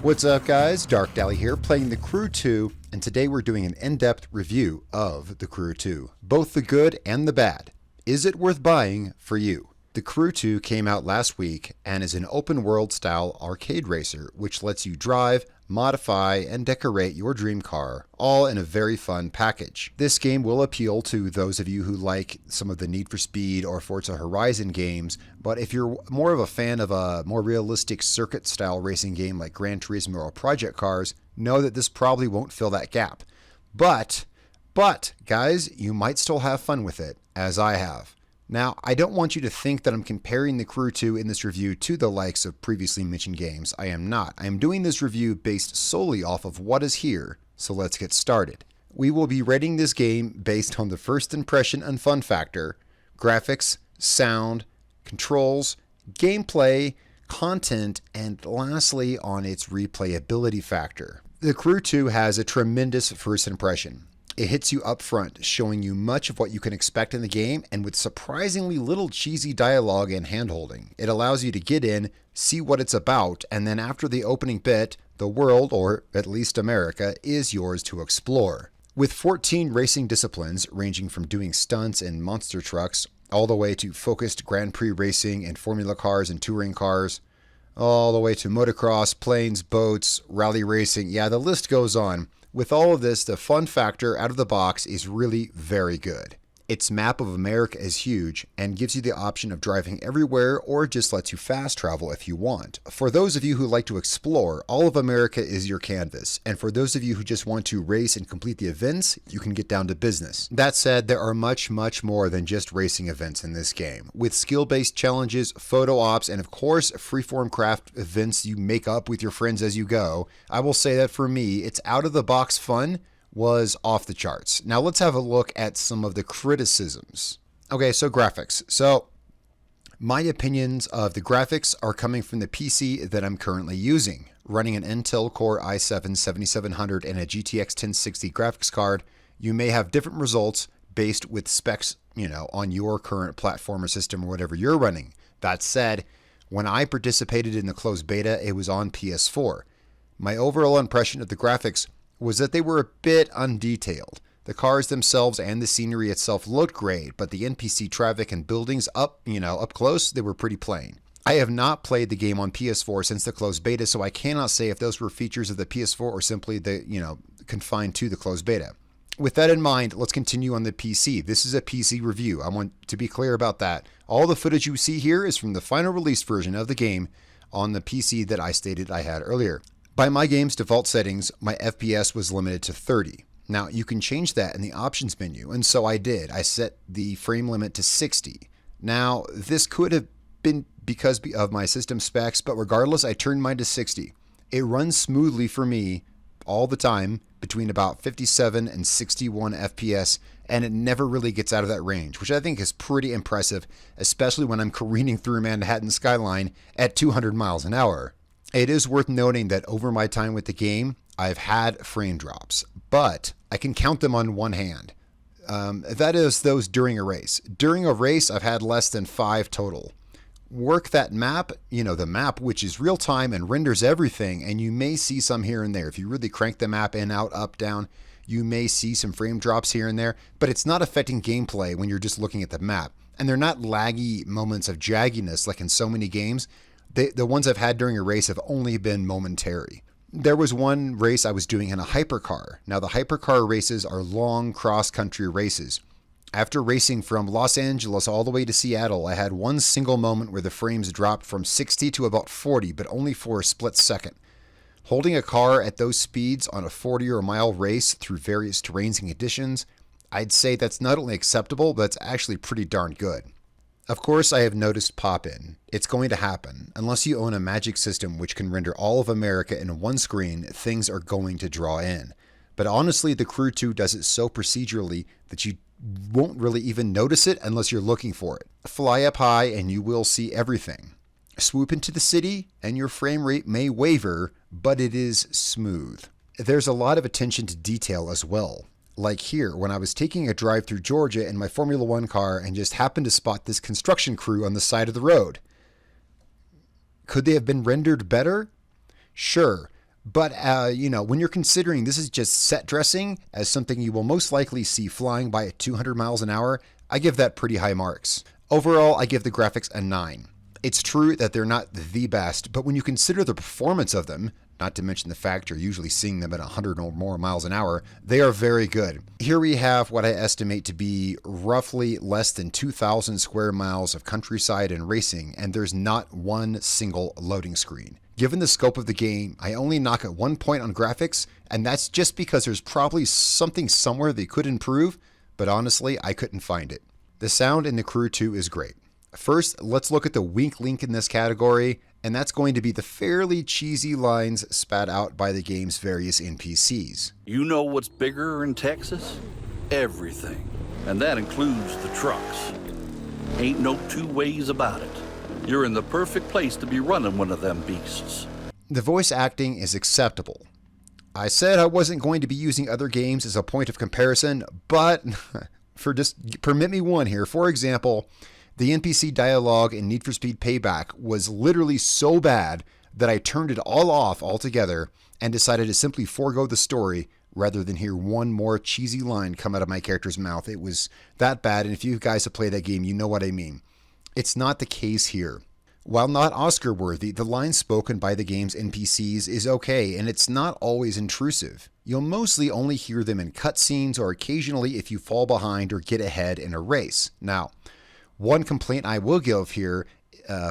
What's up, guys? Dark Dally here, playing The Crew 2, and today we're doing an in-depth review of The Crew 2, both the good and the bad. Is it worth buying for you? The Crew 2 came out last week and is an open-world style arcade racer, which lets you drive, modify, and decorate your dream car, all in a very fun package. This game will appeal to those of you who like some of the Need for Speed or Forza Horizon games, but if you're more of a fan of a more realistic circuit-style racing game like Gran Turismo or Project Cars, know that this probably won't fill that gap. But, guys, you might still have fun with it, as I have. Now, I don't want you to think that I'm comparing The Crew 2 in this review to the likes of previously mentioned games. I am not. I am doing this review based solely off of what is here, so let's get started. We will be rating this game based on the first impression and fun factor, graphics, sound, controls, gameplay, content, and lastly on its replayability factor. The Crew 2 has a tremendous first impression. It hits you up front, showing you much of what you can expect in the game, and with surprisingly little cheesy dialogue and handholding. It allows you to get in, see what it's about, and then after the opening bit, the world, or at least America, is yours to explore. With 14 racing disciplines, ranging from doing stunts in monster trucks, all the way to focused Grand Prix racing in formula cars and touring cars, all the way to motocross, planes, boats, rally racing, yeah, the list goes on. With all of this, the fun factor out of the box is really very good. Its map of America is huge and gives you the option of driving everywhere or just lets you fast travel if you want. For those of you who like to explore, all of America is your canvas. And for those of you who just want to race and complete the events, you can get down to business. That said, there are much more than just racing events in this game. With skill-based challenges, photo ops, and of course, freeform craft events you make up with your friends as you go, I will say that for me, it's out-of-the-box fun was off the charts. Now let's have a look at some of the criticisms. Okay, so graphics. So my opinions of the graphics are coming from the PC that I'm currently using. Running an Intel Core i7-7700 and a GTX 1060 graphics card, you may have different results based with specs, on your current platform or system or whatever you're running. That said, when I participated in the closed beta, it was on PS4. My overall impression of the graphics was that they were a bit undetailed. The cars themselves and the scenery itself looked great, but the NPC traffic and buildings up close, they were pretty plain. I have not played the game on PS4 since the closed beta, so I cannot say if those were features of the PS4 or simply confined to the closed beta. With that in mind, let's continue on the PC. This is a PC review. I want to be clear about that. All the footage you see here is from the final release version of the game on the PC that I stated I had earlier. By my game's default settings, my FPS was limited to 30. Now, you can change that in the options menu, and so I did. I set the frame limit to 60. Now, this could have been because of my system specs, but regardless, I turned mine to 60. It runs smoothly for me all the time between about 57 and 61 FPS, and it never really gets out of that range, which I think is pretty impressive, especially when I'm careening through Manhattan skyline at 200 miles an hour. It is worth noting that over my time with the game, I've had frame drops, but I can count them on one hand. That is those during a race. During a race, I've had less than 5 total. Work that map, the map which is real time and renders everything, and you may see some here and there. If you really crank the map in, out, up, down, you may see some frame drops here and there, but it's not affecting gameplay when you're just looking at the map. And they're not laggy moments of jagginess like in so many games. The ones I've had during a race have only been momentary. There was one race I was doing in a hypercar. Now, the hypercar races are long cross-country races. After racing from Los Angeles all the way to Seattle, I had one single moment where the frames dropped from 60 to about 40, but only for a split second. Holding a car at those speeds on a 40 or mile race through various terrains and conditions, I'd say that's not only acceptable, but it's actually pretty darn good. Of course, I have noticed pop-in. It's going to happen. Unless you own a magic system which can render all of America in one screen, things are going to draw in. But honestly, the Crew 2 does it so procedurally that you won't really even notice it unless you're looking for it. Fly up high and you will see everything. Swoop into the city and your frame rate may waver, but it is smooth. There's a lot of attention to detail as well. Like here, when I was taking a drive through Georgia in my Formula One car and just happened to spot this construction crew on the side of the road. Could they have been rendered better? Sure, But, when you're considering this is just set dressing as something you will most likely see flying by at 200 miles an hour, I give that pretty high marks. Overall, I give the graphics a 9. It's true that they're not the best, but when you consider the performance of them, not to mention the fact you're usually seeing them at 100 or more miles an hour, they are very good. Here we have what I estimate to be roughly less than 2,000 square miles of countryside and racing, and there's not one single loading screen. Given the scope of the game, I only knock at 1 point on graphics, and that's just because there's probably something somewhere they could improve, but honestly, I couldn't find it. The sound in The Crew 2 is great. First, let's look at the weak link in this category, and that's going to be the fairly cheesy lines spat out by the game's various NPCs. You know what's bigger in Texas? Everything. And that includes the trucks. Ain't no two ways about it. You're in the perfect place to be running one of them beasts. The voice acting is acceptable. I said I wasn't going to be using other games as a point of comparison, but permit me one here. For example, the NPC dialogue in Need for Speed Payback was literally so bad that I turned it all off altogether and decided to simply forego the story rather than hear one more cheesy line come out of my character's mouth. It was that bad, and if you guys have played that game, you know what I mean. It's not the case here. While not Oscar-worthy, the line spoken by the game's NPCs is okay, and it's not always intrusive. You'll mostly only hear them in cutscenes or occasionally if you fall behind or get ahead in a race. Now, one complaint I will give here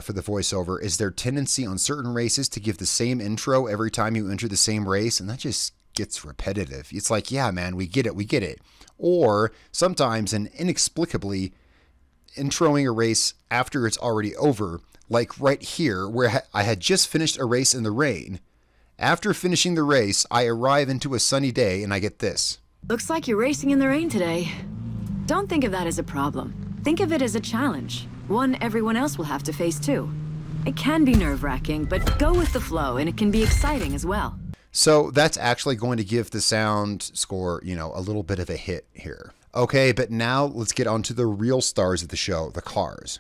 for the voiceover is their tendency on certain races to give the same intro every time you enter the same race, and that just gets repetitive. It's like, yeah, man, we get it. Or sometimes, and inexplicably, introing a race after it's already over, like right here, where I had just finished a race in the rain. After finishing the race, I arrive into a sunny day, and I get this. Looks like you're racing in the rain today. Don't think of that as a problem. Think of it as a challenge, one everyone else will have to face too. It can be nerve-wracking, but go with the flow, and it can be exciting as well. So that's actually going to give the sound score, a little bit of a hit here. Okay, but now let's get on to the real stars of the show, the cars.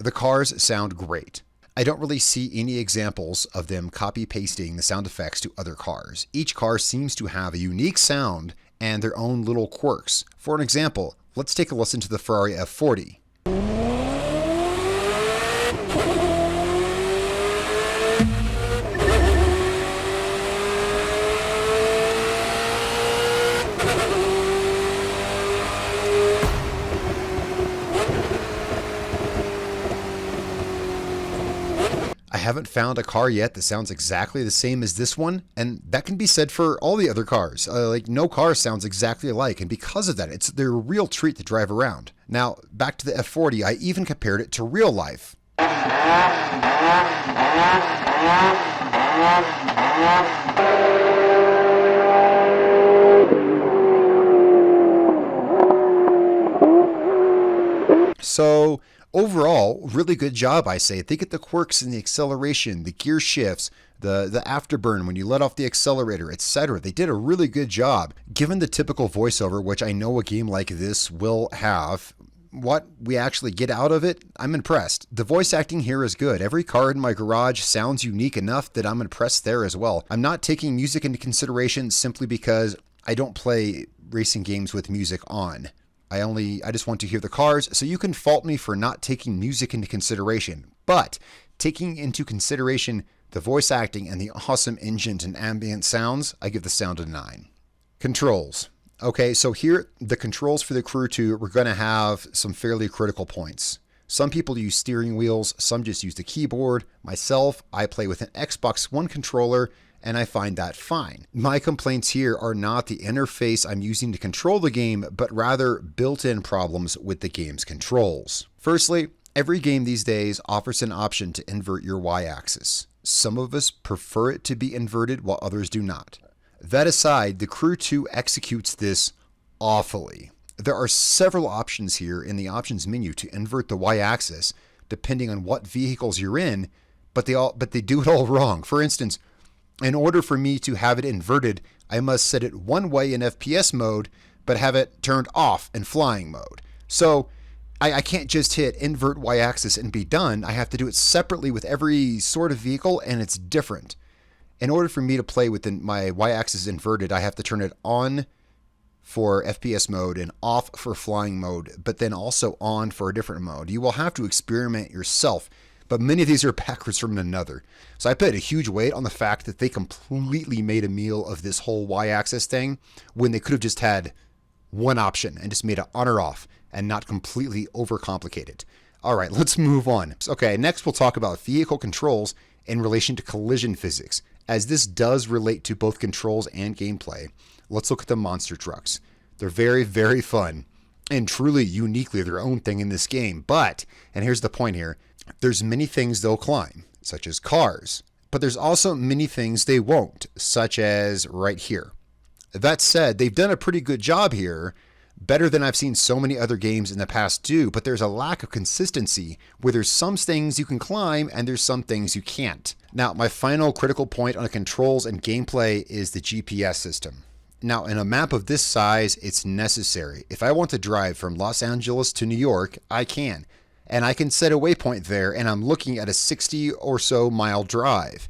The cars sound great. I don't really see any examples of them copy-pasting the sound effects to other cars. Each car seems to have a unique sound and their own little quirks. For an example, let's take a listen to the Ferrari F40. I haven't found a car yet that sounds exactly the same as this one, and that can be said for all the other cars. No car sounds exactly alike, and because of that, they're a real treat to drive around. Now, back to the F40, I even compared it to real life. So, overall, really good job, I say. Think of the quirks in the acceleration, the gear shifts, the afterburn when you let off the accelerator, etc. They did a really good job. Given the typical voiceover, which I know a game like this will have, what we actually get out of it, I'm impressed. The voice acting here is good. Every car in my garage sounds unique enough that I'm impressed there as well. I'm not taking music into consideration simply because I don't play racing games with music on. I just want to hear the cars, so you can fault me for not taking music into consideration. But taking into consideration the voice acting and the awesome engine and ambient sounds, I give the sound a 9. Controls. Okay, so here, the controls for the Crew 2, we're going to have some fairly critical points. Some people use steering wheels, some just use the keyboard. Myself, I play with an Xbox One controller, and I find that fine. My complaints here are not the interface I'm using to control the game, but rather built-in problems with the game's controls. Firstly, every game these days offers an option to invert your Y-axis. Some of us prefer it to be inverted while others do not. That aside, the Crew 2 executes this awfully. There are several options here in the options menu to invert the y-axis depending on what vehicles you're in, but they do it all wrong. For instance, in order for me to have it inverted, I must set it one way in FPS mode, but have it turned off in flying mode. So I can't just hit invert y-axis and be done. I have to do it separately with every sort of vehicle, and it's different. In order for me to play with my y-axis inverted, I have to turn it on for FPS mode and off for flying mode, but then also on for a different mode. You will have to experiment yourself, but many of these are backwards from one another. So I put a huge weight on the fact that they completely made a meal of this whole y-axis thing when they could have just had one option and just made it on or off and not completely overcomplicated. All right, let's move on. Okay, next we'll talk about vehicle controls in relation to collision physics. As this does relate to both controls and gameplay, let's look at the monster trucks. They're very, very fun and truly uniquely their own thing in this game. But, and here's the point here, there's many things they'll climb, such as cars. But there's also many things they won't, such as right here. That said, they've done a pretty good job here, better than I've seen so many other games in the past do, but there's a lack of consistency where there's some things you can climb and there's some things you can't. Now, my final critical point on the controls and gameplay is the GPS system. Now, in a map of this size, it's necessary. If I want to drive from Los Angeles to New York, I can. And I can set a waypoint there, and I'm looking at a 60 or so mile drive.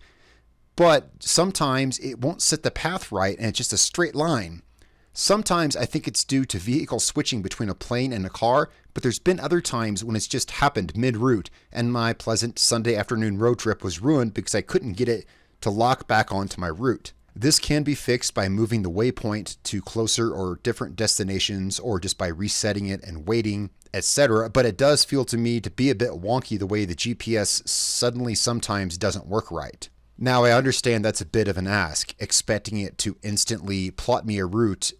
But sometimes it won't set the path right, and it's just a straight line. Sometimes I think it's due to vehicle switching between a plane and a car, but there's been other times when it's just happened mid-route, and my pleasant Sunday afternoon road trip was ruined because I couldn't get it to lock back onto my route. This can be fixed by moving the waypoint to closer or different destinations, or just by resetting it and waiting, etc. But it does feel to me to be a bit wonky the way the GPS suddenly sometimes doesn't work right. Now, I understand that's a bit of an ask, expecting it to instantly plot me a route,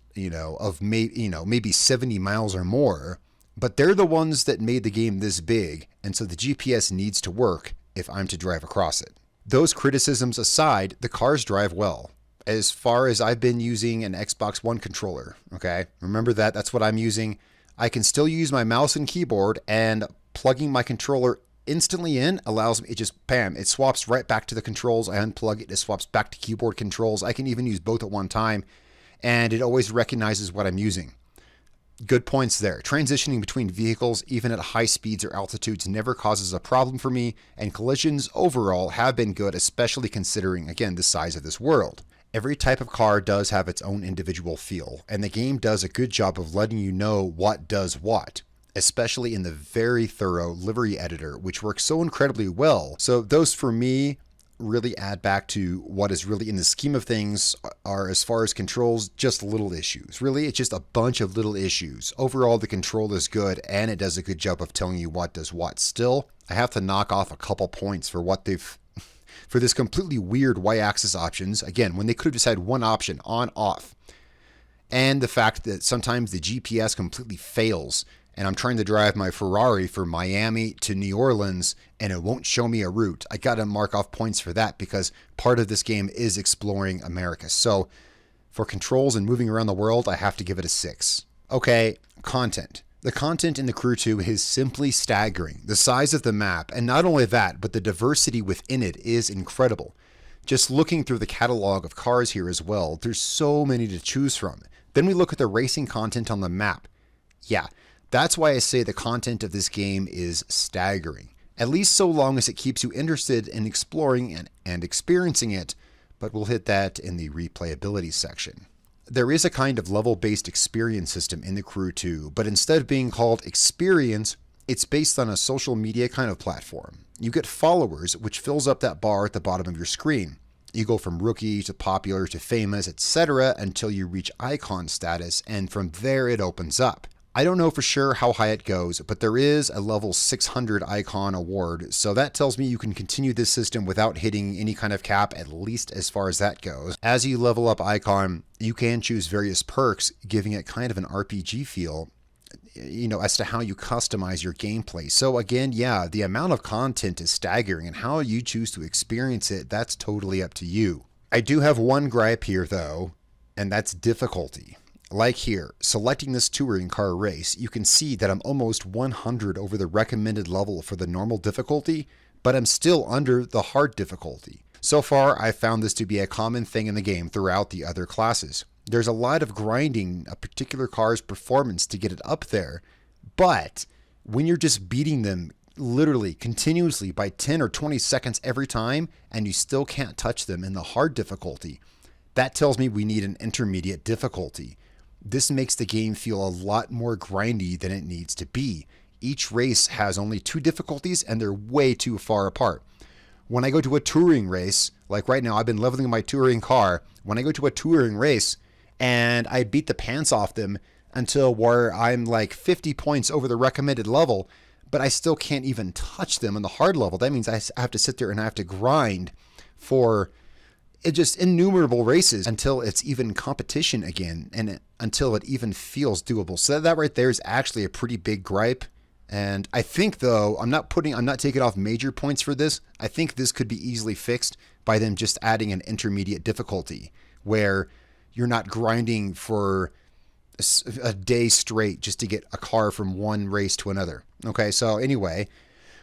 of maybe 70 miles or more, but they're the ones that made the game this big, and so the GPS needs to work if I'm to drive across it. Those criticisms aside, the cars drive well. As far as I've been using an Xbox One controller, okay? Remember that, that's what I'm using. I can still use my mouse and keyboard, and plugging my controller instantly in allows me, it swaps right back to the controls. I unplug it, it swaps back to keyboard controls. I can even use both at one time, and it always recognizes what I'm using. Good points there. Transitioning between vehicles, even at high speeds or altitudes, never causes a problem for me, and collisions overall have been good, especially considering, again, the size of this world. Every type of car does have its own individual feel, and the game does a good job of letting you know what does what, especially in the very thorough livery editor, which works so incredibly well. So those, for me, really add back to what is really, in the scheme of things, are, as far as controls, just little issues. Really, it's just a bunch of little issues. Overall, the control is good, and it does a good job of telling you what does what. Still, I have to knock off a couple points for what they've for this completely weird y-axis options, again, when they could have just had one option, on, off. And the fact that sometimes the GPS completely fails, and I'm trying to drive my Ferrari from Miami to New Orleans, and it won't show me a route. I gotta mark off points for that, because part of this game is exploring America. So for controls and moving around the world, I have to give it a 6. Okay, content. The content in the Crew 2 is simply staggering. The size of the map, and not only that, but the diversity within it is incredible. Just looking through the catalog of cars here as well, there's so many to choose from. Then we look at the racing content on the map. Yeah, that's why I say the content of this game is staggering. At least so long as it keeps you interested in exploring and experiencing it, but we'll hit that in the replayability section. There is a kind of level-based experience system in the Crew 2, but instead of being called experience, it's based on a social media kind of platform. You get followers, which fills up that bar at the bottom of your screen. You go from rookie to popular to famous, etc. until you reach icon status, and from there it opens up. I don't know for sure how high it goes, but there is a level 600 icon award, so that tells me you can continue this system without hitting any kind of cap, at least as far as that goes. As you level up icon, you can choose various perks, giving it kind of an RPG feel, as to how you customize your gameplay. So again, yeah, the amount of content is staggering, and how you choose to experience it, that's totally up to you. I do have one gripe here, though. and that's difficulty. Like here, selecting this touring car race, you can see that I'm almost 100 over the recommended level for the normal difficulty, but I'm still under the hard difficulty. So far, I've found this to be a common thing in the game throughout the other classes. There's a lot of grinding a particular car's performance to get it up there, but when you're just beating them literally continuously by 10 or 20 seconds every time, and you still can't touch them in the hard difficulty, that tells me we need an intermediate difficulty. This makes the game feel a lot more grindy than it needs to be. Each race has only 2 difficulties, and they're way too far apart. When I go to a touring race, like right now, I've been leveling my touring car. When I go to a touring race and I beat the pants off them until where I'm like 50 points over the recommended level, but I still can't even touch them on the hard level. That means I have to sit there and I have to grind for just innumerable races until it's even competition again and until it even feels doable. So that right there is actually a pretty big gripe. And I think, though, I'm not taking off major points for this. I think this could be easily fixed by them just adding an intermediate difficulty where you're not grinding for a day straight just to get a car from one race to another. Okay, so anyway,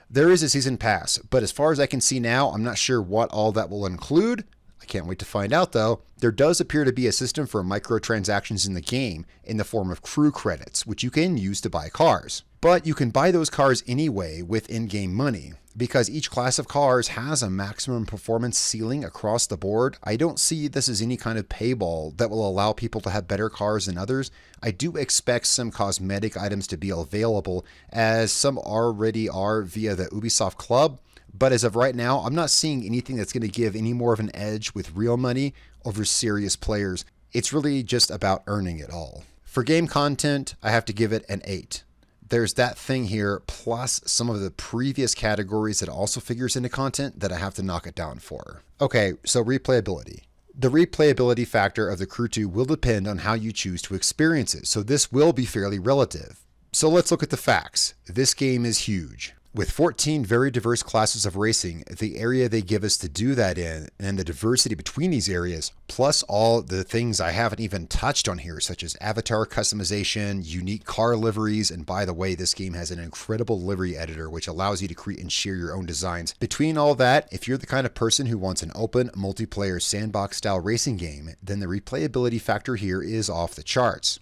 there is a season pass, but as far as I can see now, I'm not sure what all that will include. I can't wait to find out, though. There does appear to be a system for microtransactions in the game in the form of crew credits, which you can use to buy cars. But you can buy those cars anyway with in-game money. Because each class of cars has a maximum performance ceiling across the board, I don't see this as any kind of paywall that will allow people to have better cars than others. I do expect some cosmetic items to be available, as some already are via the Ubisoft Club. But as of right now, I'm not seeing anything that's going to give any more of an edge with real money over serious players. It's really just about earning it all. For game content, I have to give it an 8. There's that thing here, plus some of the previous categories that also figures into content that I have to knock it down for. Okay, so replayability. The replayability factor of the Crew 2 will depend on how you choose to experience it, so this will be fairly relative. So let's look at the facts. This game is huge. With 14 very diverse classes of racing, the area they give us to do that in, and the diversity between these areas, plus all the things I haven't even touched on here, such as avatar customization, unique car liveries, and by the way, this game has an incredible livery editor which allows you to create and share your own designs. Between all that, if you're the kind of person who wants an open, multiplayer, sandbox-style racing game, then the replayability factor here is off the charts.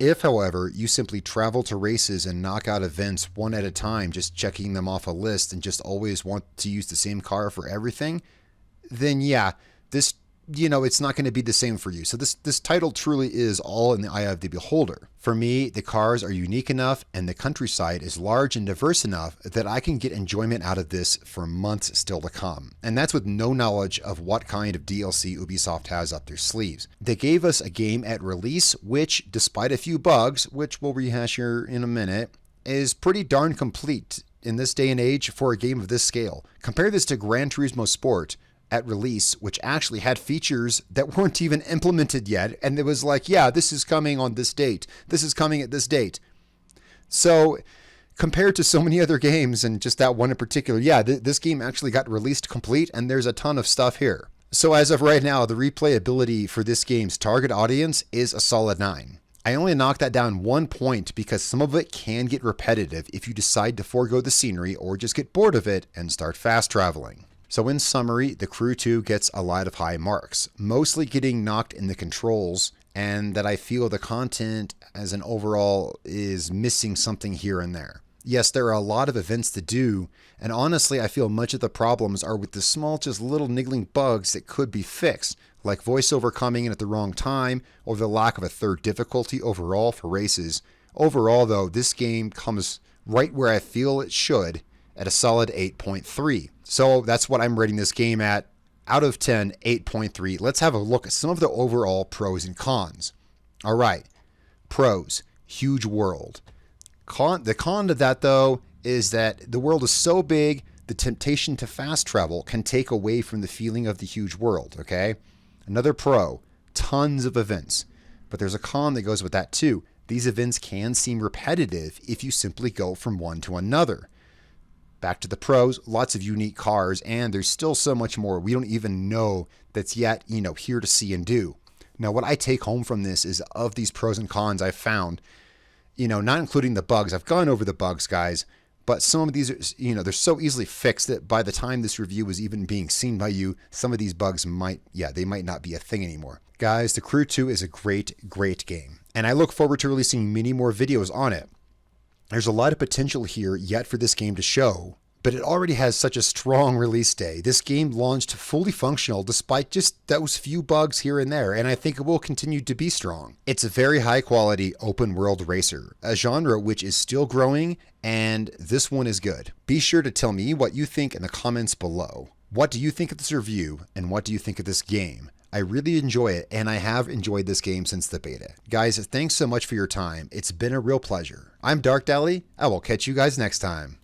If, however, you simply travel to races and knock out events one at a time, just checking them off a list and just always want to use the same car for everything, then yeah, this, it's not going to be the same for you. So this title truly is all in the eye of the beholder. For me, the cars are unique enough and the countryside is large and diverse enough that I can get enjoyment out of this for months still to come. And that's with no knowledge of what kind of DLC Ubisoft has up their sleeves. They gave us a game at release, which, despite a few bugs, which we'll rehash here in a minute, is pretty darn complete in this day and age for a game of this scale. Compare this to Gran Turismo Sport at release, which actually had features that weren't even implemented yet. And it was like, yeah, this is coming on this date. This is coming at this date. So compared to so many other games and just that one in particular, yeah, this game actually got released complete and there's a ton of stuff here. So as of right now, the replayability for this game's target audience is a solid 9. I only knocked that down 1 point because some of it can get repetitive if you decide to forego the scenery or just get bored of it and start fast traveling. So in summary, the Crew 2 gets a lot of high marks, mostly getting knocked in the controls, and that I feel the content as an overall is missing something here and there. Yes, there are a lot of events to do, and honestly, I feel much of the problems are with the small, just little niggling bugs that could be fixed, like voiceover coming in at the wrong time, or the lack of a third difficulty overall for races. Overall, though, this game comes right where I feel it should, at a solid 8.3. So that's what I'm rating this game at. Out of 10, 8.3. Let's have a look at some of the overall pros and cons. All right, pros, huge world. The con to that, though, is that the world is so big, the temptation to fast travel can take away from the feeling of the huge world, okay? Another pro, tons of events. But there's a con that goes with that, too. These events can seem repetitive if you simply go from one to another. Back to the pros, lots of unique cars, and there's still so much more we don't even know that's yet, here to see and do. Now, what I take home from this is of these pros and cons I've found, not including the bugs. I've gone over the bugs, guys, but some of these are, they're so easily fixed that by the time this review is even being seen by you, some of these bugs might not be a thing anymore. Guys, The Crew 2 is a great, great game, and I look forward to releasing many more videos on it. There's a lot of potential here yet for this game to show, but it already has such a strong release day. This game launched fully functional despite just those few bugs here and there, and I think it will continue to be strong. It's a very high quality open world racer, a genre which is still growing, and this one is good. Be sure to tell me what you think in the comments below. What do you think of this review, and what do you think of this game? I really enjoy it, and I have enjoyed this game since the beta. Guys, thanks so much for your time. It's been a real pleasure. I'm Dark Dally. I will catch you guys next time.